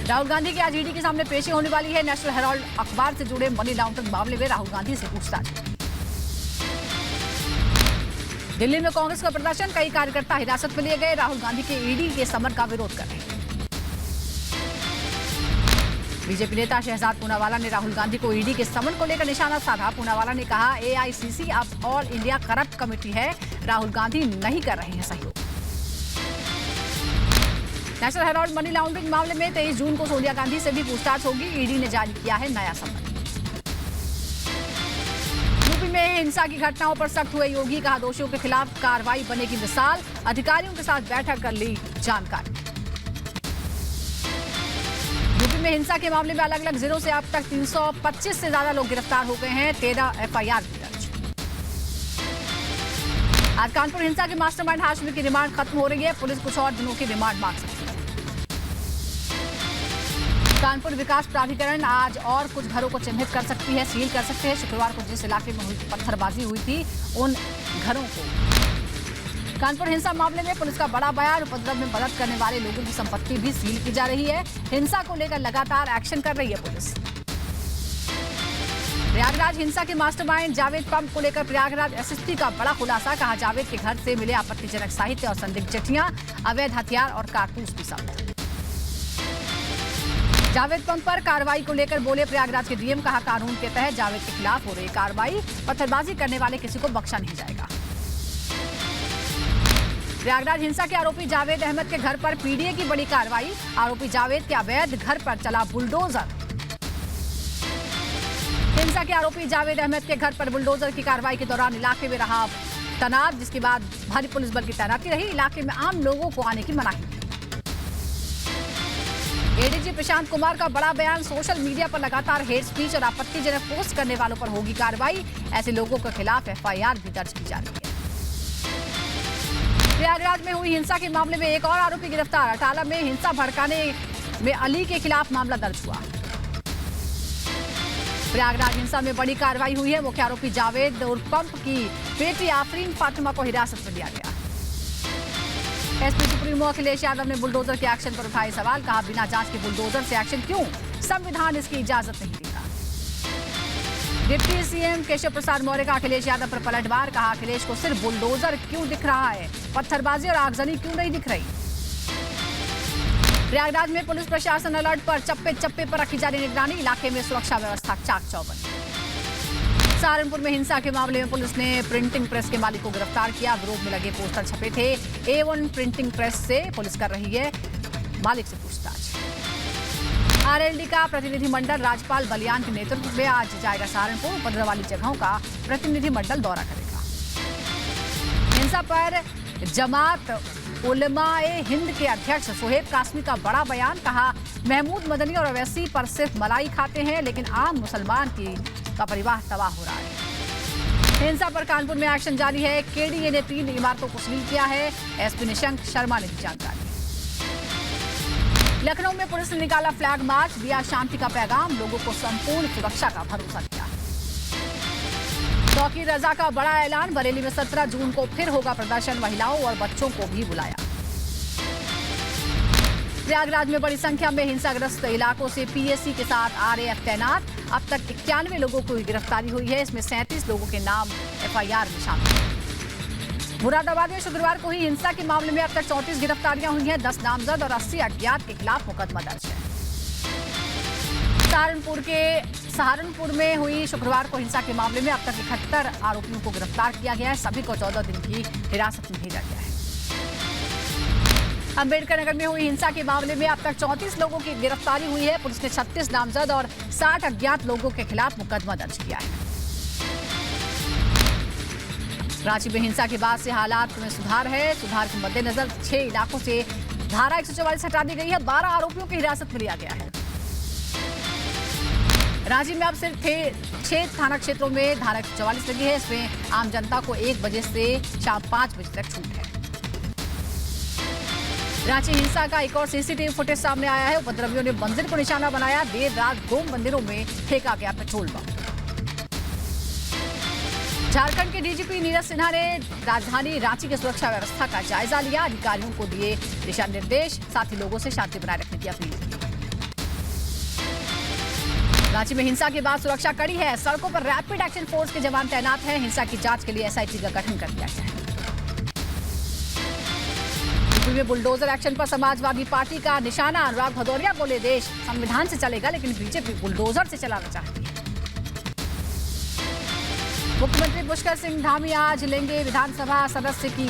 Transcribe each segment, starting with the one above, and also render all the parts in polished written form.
राहुल गांधी की आज ईडी के सामने पेशी होने वाली है। नेशनल हेराल्ड अखबार से जुड़े मनी लॉन्ड्रिंग मामले में राहुल गांधी से पूछताछ। दिल्ली में कांग्रेस का प्रदर्शन, कई कार्यकर्ता हिरासत में लिए गए। राहुल गांधी के ईडी के समन का विरोध कर रहे हैं। बीजेपी नेता शहजाद पूनावाला ने राहुल गांधी को ईडी के समन को लेकर निशाना साधा। पूनावाला ने कहा, एआईसीसी अब ऑल इंडिया करप्ट कमेटी है, राहुल गांधी नहीं कर रहे हैं सहयोग। नेशनल हेराल्ड मनी लॉन्ड्रिंग मामले में 23 जून को सोनिया गांधी से भी पूछताछ होगी। ईडी ने जारी किया है नया समन। यूपी में हिंसा की घटनाओं पर सख्त हुए योगी, कहा दोषियों के खिलाफ कार्रवाई बनेगी मिसाल। अधिकारियों के साथ बैठक कर ली जानकारी। यूपी में हिंसा के मामले में अलग अलग जिलों से अब तक 325 से ज्यादा लोग गिरफ्तार हो गए हैं। 13 एफआईआर भी दर्ज। आज कानपुर हिंसा के मास्टरमाइंड हाशमी की रिमांड खत्म हो रही है। पुलिस कुछ और दिनों की रिमांड मांग सकती है। कानपुर विकास प्राधिकरण आज और कुछ घरों को चिन्हित कर सकती है, सील कर सकते हैं। शुक्रवार को जिस इलाके में पत्थरबाजी हुई थी उन घरों को। कानपुर हिंसा मामले में पुलिस का बड़ा बयान, उपद्रव में मदद करने वाले लोगों की संपत्ति भी सील की जा रही है। हिंसा को लेकर लगातार एक्शन कर रही है पुलिस। प्रयागराज हिंसा के मास्टरमाइंड जावेद पंप को लेकर प्रयागराज एसएसपी का बड़ा खुलासा, कहा जावेद के घर से मिले आपत्तिजनक साहित्य और संदिग्ध चिट्ठियां, अवैध हथियार और कारतूस भी जब्त। जावेद पंप पर कार्रवाई को लेकर बोले प्रयागराज के डीएम, कहा कानून के तहत जावेद के खिलाफ हो रही कार्रवाई, पत्थरबाजी करने वाले किसी को बख्शा नहीं जाएगा। प्रयागराज हिंसा के आरोपी जावेद अहमद के घर पर पीडीए की बड़ी कार्रवाई, आरोपी जावेद के अवैध घर पर चला बुलडोजर। हिंसा के आरोपी जावेद अहमद के घर पर बुलडोजर की कार्रवाई के दौरान इलाके में रहा तनाव, जिसके बाद भारी पुलिस बल की तैनाती रही। इलाके में आम लोगों को आने की मनाही। एडीजी प्रशांत कुमार का बड़ा बयान, सोशल मीडिया पर लगातार हेट स्पीच और आपत्तिजनक पोस्ट करने वालों पर होगी कार्रवाई। ऐसे लोगों के खिलाफ एफआईआर भी दर्ज की जा रही है। प्रयागराज में हुई हिंसा के मामले में एक और आरोपी गिरफ्तार। अटाला में हिंसा भड़काने में अली के खिलाफ मामला दर्ज हुआ। प्रयागराज हिंसा में बड़ी कार्रवाई हुई है। मुख्य आरोपी जावेद और पंप की बेटी आफरीन फातिमा को हिरासत में लिया गया। एसपी सुप्रीमो अखिलेश यादव ने बुलडोजर के एक्शन पर उठाए सवाल, कहा बिना जांच के बुलडोजर से एक्शन क्यों, संविधान इसकी इजाजत नहीं देता। डिप्टी सीएम केशव प्रसाद मौर्य का अखिलेश यादव पर पलटवार, कहा अखिलेश को सिर्फ बुलडोजर क्यों दिख रहा है, पत्थरबाजी और आगजनी क्यों नहीं दिख रही। प्रयागराज में पुलिस प्रशासन अलर्ट पर, चप्पे चप्पे पर रखी जा रही निगरानी, इलाके में सुरक्षा व्यवस्था चाक चौबंद। सहारनपुर में हिंसा के मामले में पुलिस ने प्रिंटिंग प्रेस के मालिक को गिरफ्तार किया। विरोध में लगे पोस्टर छपे थे। A1 प्रिंटिंग प्रेस से पुलिस कर रही है मालिक से पूछताछ। आरएलडी का प्रतिनिधिमंडल राज्यपाल बलियान के नेतृत्व में आज जाएगा सहारनपुर। उपद्रव वाली जगहों का प्रतिनिधिमंडल दौरा करेगा। हिंसा पर जमात उलमाए हिंद के अध्यक्ष सोहेब कासमी का बड़ा बयान, कहा महमूद मदनी और अवैसी पर सिर्फ मलाई खाते हैं, लेकिन आम मुसलमान का परिवार तबाह हो रहा है। हिंसा पर कानपुर में एक्शन जारी है। केडीए ने 3 इमारतों को सील किया है। एसपी निशंक शर्मा ने दी जानकारी। लखनऊ में पुलिस ने निकाला फ्लैग मार्च, दिया शांति का पैगाम, लोगों को संपूर्ण सुरक्षा का भरोसा दिया। चौकी रजा का बड़ा ऐलान, बरेली में 17 जून को फिर होगा प्रदर्शन, महिलाओं और बच्चों को भी बुलाया। प्रयागराज में बड़ी संख्या में हिंसाग्रस्त इलाकों से पीएसी के साथ आरएएफ तैनात। अब तक 91 लोगों को गिरफ्तारी हुई है। इसमें 37 लोगों के नाम एफआईआर में शामिल हैं। मुरादाबाद में शुक्रवार को हुई हिंसा के मामले में अब तक 34 गिरफ्तारियां हुई हैं। 10 नामजद और 80 अज्ञात के खिलाफ मुकदमा दर्ज है। सहारनपुर में हुई शुक्रवार को हिंसा के मामले में अब तक 71 आरोपियों को गिरफ्तार किया गया है। सभी को 14 दिन की हिरासत में भेजा गया है। अंबेडकर नगर में हुई हिंसा के मामले में अब तक 34 लोगों की गिरफ्तारी हुई है। पुलिस ने 36 नामजद और 60 अज्ञात लोगों के खिलाफ मुकदमा दर्ज किया है। रांची में हिंसा के बाद से हालात में सुधार है। सुधार के मद्देनजर 6 इलाकों से धारा 144 हटा दी गई है। 12 आरोपियों की हिरासत में लिया गया है। रांची में अब सिर्फ 6 थाना क्षेत्रों में धारा 144 लगी है। इसमें आम जनता को 1 बजे से शाम 5 बजे तक छूट है। रांची हिंसा का एक और सीसीटीवी फुटेज सामने आया है। उपद्रवियों ने मंदिर को निशाना बनाया। देर रात 2 मंदिरों में फेंका गया पेट्रोल बम। झारखंड के डीजीपी नीरज सिन्हा ने राजधानी रांची की सुरक्षा व्यवस्था का जायजा लिया। अधिकारियों को दिए दिशा निर्देश, साथ ही लोगों से शांति बनाए रखने की अपील की। रांची में हिंसा के बाद सुरक्षा कड़ी है। सड़कों पर रैपिड एक्शन फोर्स के जवान तैनात हैं। हिंसा की जांच के लिए एसआईटी का गठन कर दिया गया है। यूपी में बुलडोजर एक्शन पर समाजवादी पार्टी का निशाना। अनुराग भदौरिया बोले, देश संविधान से चलेगा लेकिन बीजेपी बुलडोजर से चलाना चाहती है। मुख्यमंत्री पुष्कर सिंह धामी आज लेंगे विधानसभा सदस्य की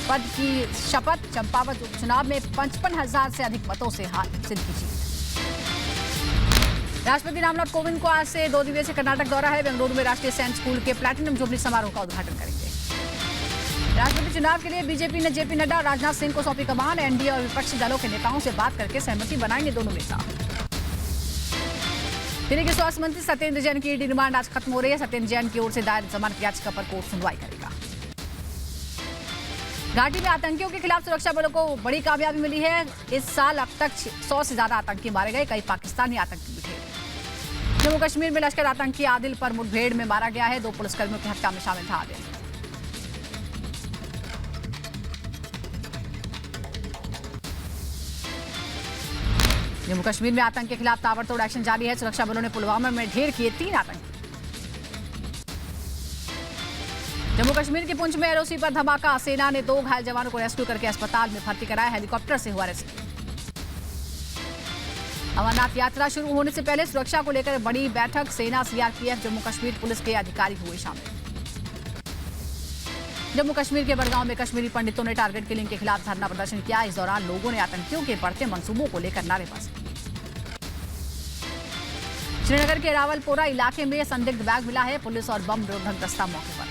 पद की शपथ। चंपावत उपचुनाव में 55,000 से अधिक मतों से हासिल की जीत। राष्ट्रपति रामनाथ कोविंद को आज से 2 दिवसीय कर्नाटक दौरा है। बेंगलुरु में राष्ट्रीय सैन्य स्कूल के प्लैटिनम जुबली समारोह का उद्घाटन करेंगे। राष्ट्रपति चुनाव के लिए बीजेपी ने जेपी नड्डा, राजनाथ सिंह को सौंपी कमान। एनडीए और विपक्षी दलों के नेताओं से बात करके सहमति बनाएंगे दोनों नेता। दिल्ली के स्वास्थ्य मंत्री सत्येंद्र जैन की ईडी रिमांड आज खत्म हो रही है। सत्येंद्र जैन की ओर से दायर जमानत याचिका पर कोर्ट सुनवाई करेगा। घाटी में आतंकियों के खिलाफ सुरक्षा बलों को बड़ी कामयाबी मिली है। इस साल अब तक 100 से ज्यादा आतंकी मारे गए। कई पाकिस्तानी आतंकी भी थे। जम्मू कश्मीर में लश्कर आतंकी आदिल पर मुठभेड़ में मारा गया है। 2 पुलिसकर्मियों की हत्या में शामिल था आदिल। जम्मू कश्मीर में आतंक के खिलाफ ताबड़तोड़ एक्शन जारी है। सुरक्षा बलों ने पुलवामा में ढेर किए 3 आतंकी। जम्मू कश्मीर के पुंछ में एलओसी पर धमाका। सेना ने 2 घायल जवानों को रेस्क्यू करके अस्पताल में भर्ती कराया। हेलीकॉप्टर से हुआ रेस्क्यू। अमरनाथ यात्रा शुरू होने से पहले सुरक्षा को लेकर बड़ी बैठक। सेना, सीआरपीएफ, जम्मू कश्मीर पुलिस के अधिकारी हुए शामिल। जम्मू कश्मीर के बड़गांव में कश्मीरी पंडितों ने टारगेट किलिंग के खिलाफ धरना प्रदर्शन किया। इस दौरान लोगों ने आतंकियों के बढ़ते मंसूबों को लेकर नारेबाजी की। श्रीनगर के रावलपोरा इलाके में संदिग्ध बैग मिला है। पुलिस और बम निरोधक दस्ता मौके पर।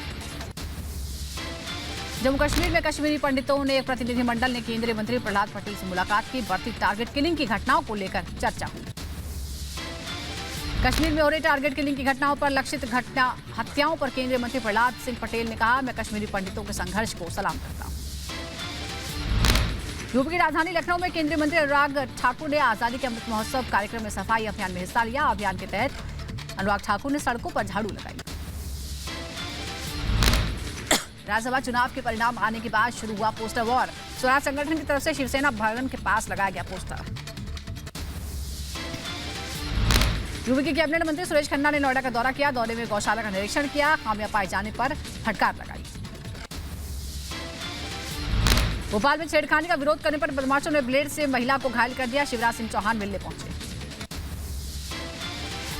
जम्मू कश्मीर में कश्मीरी पंडितों ने एक प्रतिनिधिमंडल ने केंद्रीय मंत्री प्रहलाद पटेल से मुलाकात की। बढ़ती टारगेट किलिंग की घटनाओं को लेकर चर्चा हुई। कश्मीर में हो रही टारगेट किलिंग की घटनाओं पर लक्षित हत्याओं पर केंद्रीय मंत्री प्रहलाद सिंह पटेल ने कहा, मैं कश्मीरी पंडितों के संघर्ष को सलाम करता हूं। यूपी की राजधानी लखनऊ में केंद्रीय मंत्री अनुराग ठाकुर ने आजादी के अमृत महोत्सव कार्यक्रम में सफाई अभियान में हिस्सा लिया। अभियान के तहत अनुराग ठाकुर ने सड़कों पर झाड़ू लगाई। राज्यसभा चुनाव के परिणाम आने के बाद शुरू हुआ पोस्टर वॉर। स्वराज संगठन की तरफ से शिवसेना भवन के पास लगाया गया पोस्टर। यूपी के कैबिनेट मंत्री सुरेश खन्ना ने नोएडा का दौरा किया। दौरे में गौशाला का निरीक्षण किया। खामियां पाए जाने पर फटकार लगाई। भोपाल में छेड़खानी का विरोध करने पर बदमाशों ने ब्लेड से महिला को घायल कर दिया। शिवराज सिंह चौहान मिलने पहुंचे।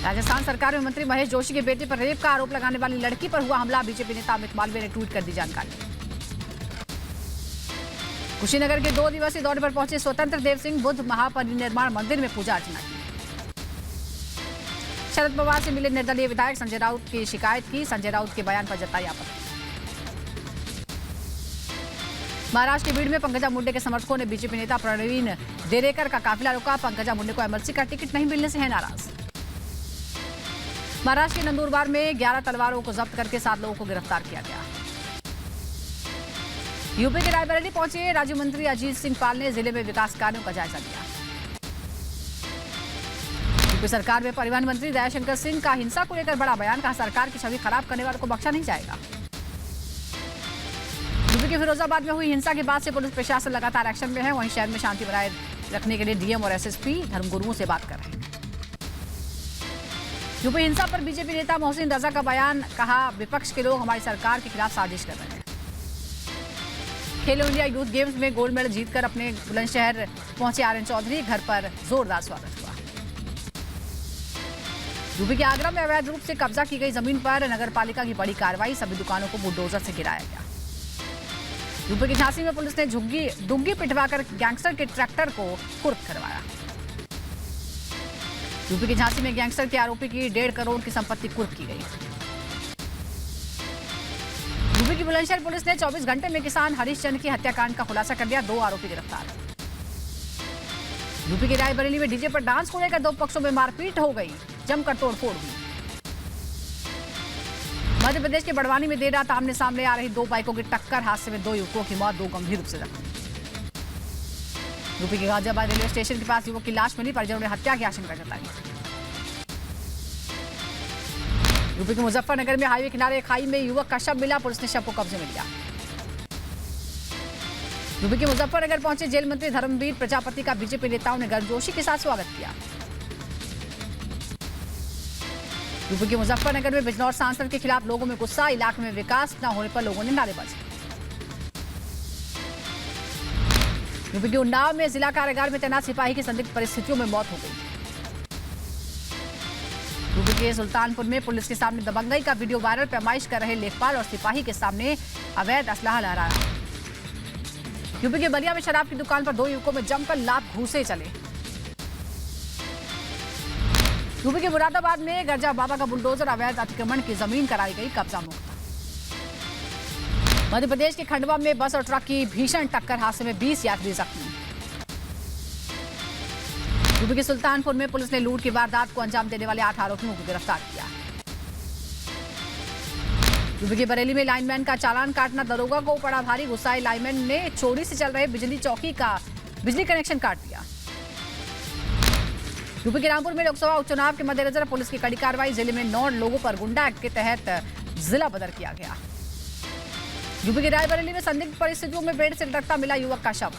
राजस्थान सरकार में मंत्री महेश जोशी के बेटे पर रेप का आरोप लगाने वाली लड़की पर हुआ हमला। बीजेपी नेता अमित मालवीय ने ट्वीट कर दी जानकारी। कुशीनगर के 2 दिवसीय दौरे पर पहुंचे स्वतंत्र देव सिंह बुद्ध महापरिनिर्वाण मंदिर में पूजा अर्चना की। शरद पवार से मिले निर्दलीय विधायक। संजय राउत की शिकायत की। संजय राउत के बयान पर जताई आपत्ति। महाराष्ट्र के बीड़ में पंकजा मुंडे के समर्थकों ने बीजेपी नेता प्रवीण देरेकर का काफिला रोका। पंकजा मुंडे को एमएलसी का टिकट नहीं मिलने से है नाराज। महाराष्ट्र के नंदुरबार में 11 तलवारों को जब्त करके 7 लोगों को गिरफ्तार किया गया। यूपी के रायबरेली पहुंचे राज्य मंत्री अजीत सिंह पाल ने जिले में विकास कार्यों का जायजा लिया। यूपी सरकार में परिवहन मंत्री दयाशंकर सिंह का हिंसा को लेकर बड़ा बयान। कहा, सरकार की छवि खराब करने वालों को बख्शा नहीं जाएगा। यूपी के फिरोजाबाद में हुई हिंसा के बाद से पुलिस प्रशासन लगातार एक्शन में है। वहीं शहर में शांति बनाए रखने के लिए डीएम और एसएसपी धर्मगुरुओं से बात कर रहे हैं। यूपी हिंसा पर बीजेपी नेता मोहसिन रजा का बयान। कहा, विपक्ष के लोग हमारी सरकार के खिलाफ साजिश कर रहे हैं। खेलो इंडिया यूथ गेम्स में गोल्ड मेडल जीतकर अपने बुलंदशहर पहुंचे आर्यन चौधरी। घर पर जोरदार स्वागत हुआ। यूपी के आगरा में अवैध रूप से कब्जा की गई जमीन पर नगरपालिका की बड़ी कार्रवाई। सभी दुकानों को बुलडोजर से गिराया गया। यूपी के झांसी में पुलिस ने डुग्गी पिटवाकर गैंगस्टर के ट्रैक्टर को कुर्क करवाया। यूपी के झांसी में गैंगस्टर के आरोपी की 1.5 करोड़ की संपत्ति कुर्क की गई। यूपी की बुलंदशहर पुलिस ने 24 घंटे में किसान हरीश चंद की हत्याकांड का खुलासा कर दिया। 2 आरोपी गिरफ्तार। यूपी के रायबरेली में डीजे पर डांस को लेकर 2 पक्षों में मारपीट हो गई। जमकर तोड़फोड़ हुई। मध्य प्रदेश के बड़वानी में देर रात आमने सामने आ रही 2 बाइकों की टक्कर। हादसे में 2 युवकों की मौत, 2 गंभीर रूप से जख्मी। यूपी के गाजियाबाद रेलवे स्टेशन के पास युवक की लाश मिली। परिजनों ने हत्या की आशंका जताई। यूपी के मुजफ्फरनगर में हाईवे किनारे खाई में युवक का शव मिला। पुलिस ने शव को कब्जे में लिया। यूपी के मुजफ्फरनगर पहुंचे जेल मंत्री धर्मवीर प्रजापति का बीजेपी नेताओं ने गर्मजोशी के साथ स्वागत किया। यूपी के मुजफ्फरनगर में बिजनौर सांसद के खिलाफ लोगों में गुस्सा, इलाके में विकास न होने पर लोगों ने नारेबाजी। यूपी के उन्नाव में जिला कारागार में तैनात सिपाही की संदिग्ध परिस्थितियों में मौत हो गई। यूपी के सुल्तानपुर में पुलिस के सामने दबंगई का वीडियो वायरल, पैमाइश कर रहे लेखपाल और सिपाही के सामने अवैध असलाह लहराया। यूपी के बलिया में शराब की दुकान पर 2 युवकों में जमकर लात घूसे चले। यूपी के मुरादाबाद में गर्जा बाबा का बुलडोजर, अवैध अतिक्रमण की जमीन कराई गई कब्जा मुक्त। मध्य प्रदेश के खंडवा में बस और ट्रक की भीषण टक्कर, हादसे में 20 यात्री जख्मी। यूपी के सुल्तानपुर में पुलिस ने लूट की वारदात को अंजाम देने वाले 8 आरोपियों को गिरफ्तार किया। यूपी के बरेली में लाइनमैन का चालान काटना दरोगा को पड़ा भारी, गुस्साए लाइनमैन ने चोरी से चल रहे बिजली चौकी का बिजली कनेक्शन काट दिया। यूपी के रामपुर में लोकसभा उपचुनाव के मद्देनजर पुलिस की कड़ी कार्रवाई, जिले में 9 लोगों पर गुंडा एक्ट के तहत जिला बदर किया गया। यूपी के रायबरेली में संदिग्ध परिस्थितियों में पेड़ से लटकता मिला युवक का शव।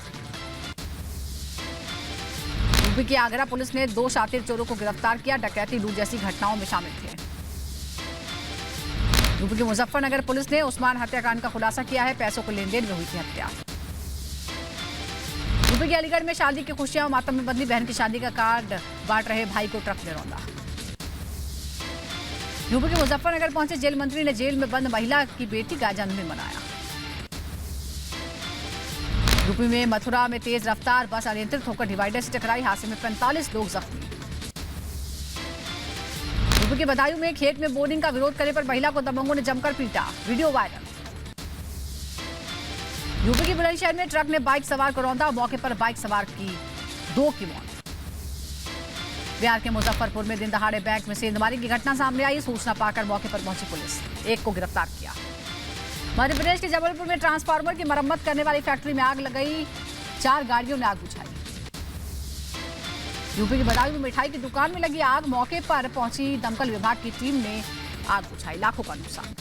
यूपी की आगरा पुलिस ने 2 शातिर चोरों को गिरफ्तार किया, डकैती लूट जैसी घटनाओं में शामिल थे। यूपी के मुजफ्फरनगर पुलिस ने उस्मान हत्याकांड का खुलासा किया है, पैसों के लेन देन में हुई थी हत्या। यूपी के अलीगढ़ में शादी की खुशियां मातम में बदली, बहन की शादी का कार्ड बांट रहे भाई को ट्रक ने रौंदा। यूपी के मुजफ्फरनगर पहुंचे जेल मंत्री ने जेल में बंद महिला की बेटी का जन्मदिन मनाया। यूपी में मथुरा में तेज रफ्तार बस अनियंत्रित होकर डिवाइडर से टकराई, हादसे में 45 लोग जख्मी। यूपी के बदायूं में खेत में बोरिंग का विरोध करने पर महिला को दबंगों ने जमकर पीटा, वीडियो वायरल। यूपी के बुलंदशहर में ट्रक ने बाइक सवार को रौंदा, मौके पर बाइक सवार की 2 की मौत। बिहार के मुजफ्फरपुर में दिन दहाड़े बैंक में सेंधमारी की घटना सामने आई, सूचना पाकर मौके पर पहुंची पुलिस, 1 को गिरफ्तार किया। मध्य प्रदेश के जबलपुर में ट्रांसफार्मर की मरम्मत करने वाली फैक्ट्री में आग लगाई, 4 गाड़ियों ने आग बुझाई। यूपी के बदायूं में मिठाई की दुकान में लगी आग, मौके पर पहुंची दमकल विभाग की टीम ने आग बुझाई, लाखों का नुकसान।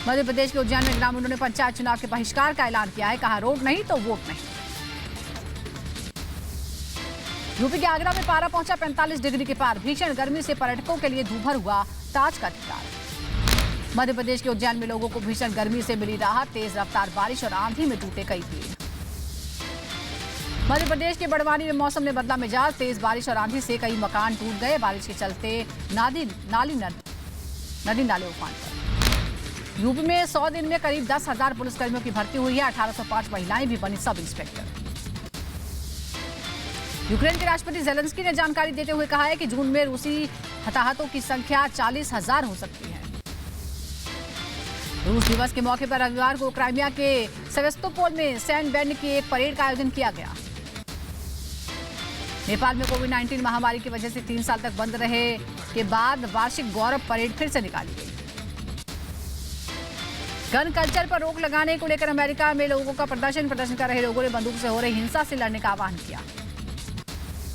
मध्य प्रदेश के उज्जैन में ग्रामीणों ने पंचायत चुनाव के बहिष्कार का ऐलान किया है, कहा रोड नहीं तो वोट नहीं। यूपी के आगरा में पारा पहुंचा 45 डिग्री के पार, भीषण गर्मी से पर्यटकों के लिए दूभर हुआ ताज का दीदार। मध्य प्रदेश के उज्जैन में लोगों को भीषण गर्मी से मिली राहत, तेज रफ्तार बारिश और आंधी में टूटे कई पेड़। मध्य प्रदेश के बड़वानी में मौसम ने बदला मिजाज, तेज बारिश और आंधी से कई मकान टूट गए, बारिश के चलते नदी नाले उफान पर। यूपी में 100 दिन में करीब 10,000 पुलिसकर्मियों की भर्ती हुई है, 1805 महिलाएं भी बनी सब इंस्पेक्टर। यूक्रेन के राष्ट्रपति जेलेंस्की ने जानकारी देते हुए कहा है कि जून में रूसी हताहतों की संख्या 40,000 हो सकती है। रूस दिवस के मौके पर रविवार को क्राइमिया के सेवेस्तोपोल में सैंड बैंड की एक परेड का आयोजन किया गया। नेपाल में कोविड-19 महामारी की वजह से 3 साल तक बंद रहे के बाद वार्षिक गौरव परेड फिर से निकाली गई। गन कल्चर पर रोक लगाने को लेकर अमेरिका में लोगों का प्रदर्शन कर रहे लोगों ने बंदूक से हो रही हिंसा से लड़ने का आह्वान किया।